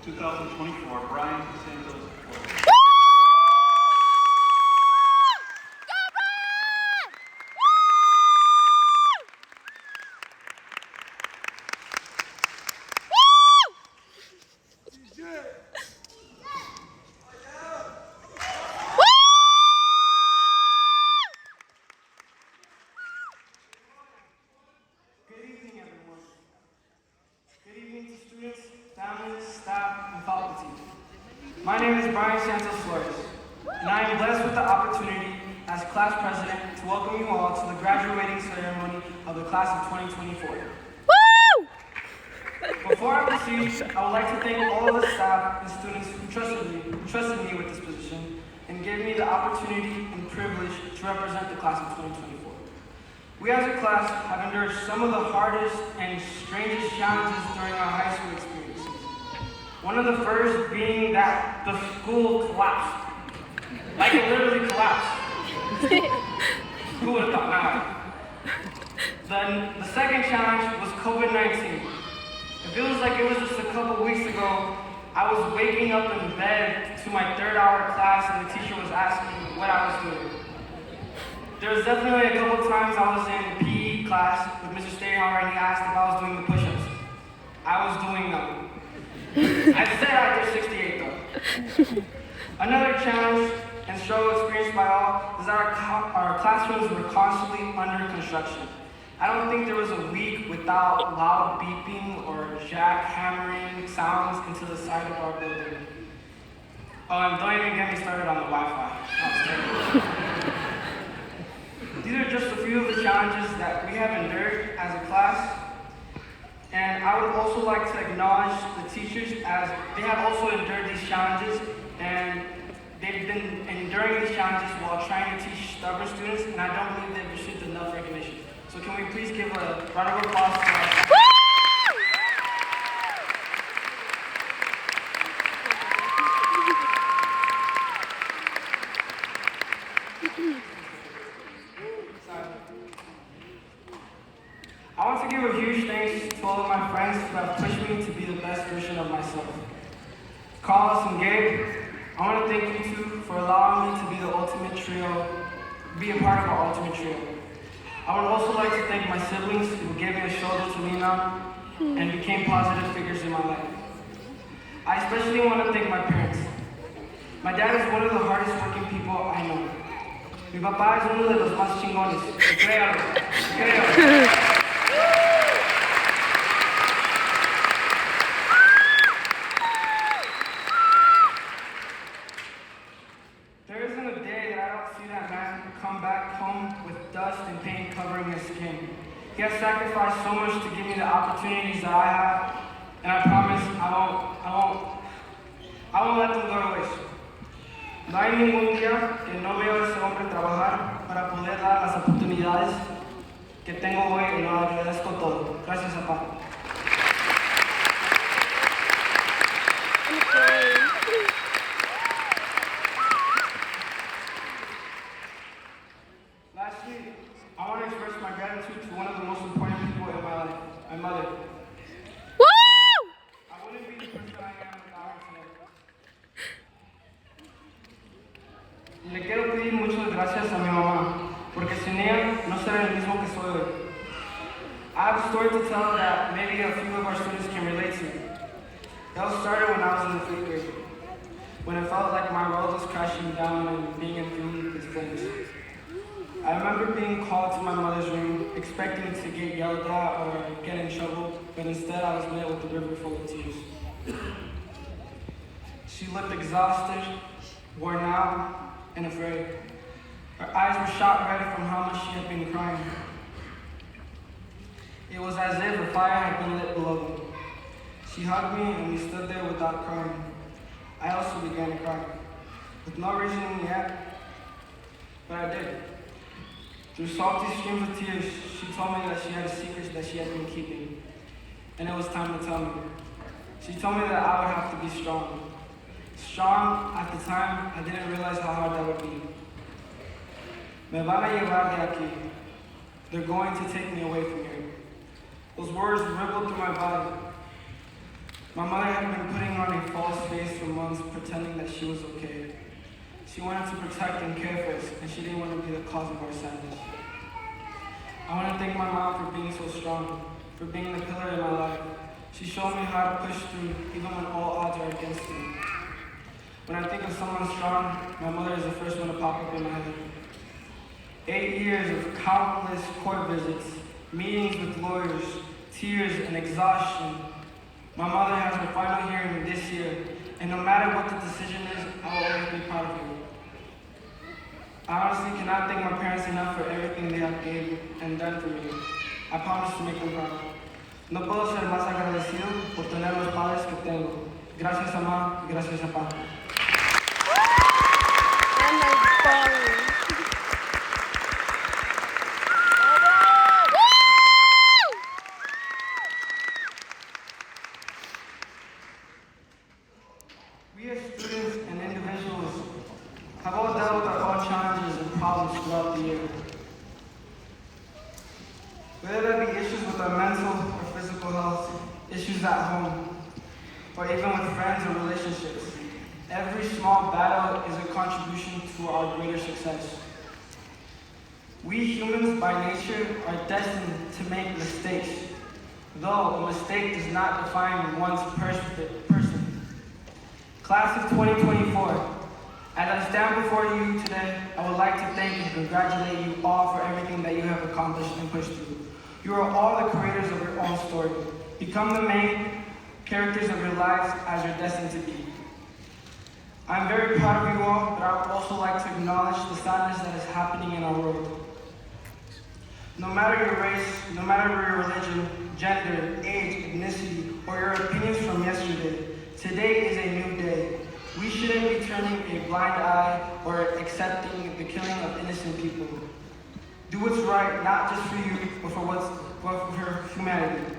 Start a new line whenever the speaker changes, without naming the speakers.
2024, Brian Santos Flores.
Good evening, everyone. Good evening to students, families, staff, and faculty. My name is Brian Santos Flores, and I am blessed with the opportunity as class president to welcome you all to the graduating ceremony of the class of 2024. Before I proceed, I would like to thank all of the staff and students who trusted me with this position and gave me the opportunity and privilege to represent the class of 2024. We as a class have endured some of the hardest and strangest challenges during our high school experiences. One of the first being that the school collapsed. Like it literally collapsed. Who would have thought now? Then the second challenge was COVID-19. It feels like it was just a couple weeks ago. I was waking up in bed to my third-hour class and the teacher was asking what I was doing. There was definitely a couple times I was in PE class with Mr. Stayhauer and he asked if I was doing the push-ups. I was doing them. I said I did 68 though. Another challenge and struggle experienced by all is that our classrooms were constantly under construction. I don't think there was a week without loud beeping or jackhammering sounds into the side of our building. Oh, and don't even get me started on the Wi-Fi. That was terrible. These are just a few of the challenges that we have endured as a class. And I would also like to acknowledge the teachers as they have also endured these challenges and they've been enduring these challenges while trying to teach stubborn students, and I don't believe they've received enough recognition. So can we please give a round of applause to our I want to give a huge thanks to all of my friends who have pushed me to be the best version of myself. Carlos and Gabe, I want to thank you two for allowing me to be the ultimate trio, be a part of our ultimate trio. I would also like to thank my siblings who gave me a shoulder to lean on and became positive figures in my life. I especially want to thank my parents. My dad is one of the hardest working people I know. Mi papá es uno de los más chingones. Créalo, créalo. There isn't a day that I don't see that man come back home with dust and paint covering his skin. He has sacrificed so much to give me the opportunities that I have, and I promise I won't let them go to waste. No hay ningún día que no veo a ese hombre trabajar para poder dar las oportunidades que tengo hoy y lo agradezco todo. Gracias, papá. Lastly, I want to express my gratitude to one of the most important people in my life, my mother. I wouldn't be the person I am without her today. Le quiero pedir muchas gracias a mi mamá, porque sin ella no seré el mismo que soy hoy. I have a story to tell that maybe a few of our students can relate to. It all started when I was in the 5th grade, when it felt like my world was crashing down and being enveloped with flames. I remember being called to my mother's room, expecting to get yelled at or get in trouble, but instead I was met with a river full of tears. She looked exhausted, worn out, and afraid. Her eyes were shot red from how much she had been crying. It was as if a fire had been lit below me. She hugged me and we stood there without crying. I also began to cry, with no reason yet, but I did. Through salty streams of tears, she told me that she had a secret that she had been keeping, and it was time to tell me. She told me that I would have to be strong. Strong, at the time, I didn't realize how hard that would be. Me van a llevar de aquí. They're going to take me away from here. Those words rippled through my body. My mother had been putting on a false face for months, pretending that she was okay. She wanted to protect and care for us, and she didn't want to be the cause of our sadness. I want to thank my mom for being so strong, for being the pillar in my life. She showed me how to push through, even when all odds are against me. When I think of someone strong, my mother is the first one to pop up in my head. 8 years of countless court visits, meetings with lawyers, tears and exhaustion. My mother has her final hearing this year, and no matter what the decision is, I will always be proud of her. I honestly cannot thank my parents enough for everything they have gave and done for me. I promise to make them proud. No puedo ser más agradecido por tener los padres que tengo. Gracias, mamá, y gracias, papá. We as students and individuals have all dealt with our own challenges and problems throughout the year. Whether that be issues with our mental or physical health, issues at home, or even with friends or relationships, every small battle is a contribution to our greater success. We humans by nature are destined to make mistakes, though a mistake does not define one's person. Class of 2024, as I stand before you today, I would like to thank and congratulate you all for everything that you have accomplished and pushed through. You are all the creators of your own story. Become the main characters of your lives as you're destined to be. I'm very proud of you all, but I would also like to acknowledge the sadness that is happening in our world. No matter your race, no matter your religion, gender, age, ethnicity, or your opinions from yesterday, today is a new day. We shouldn't be turning a blind eye or accepting the killing of innocent people. Do what's right, not just for you, but for humanity.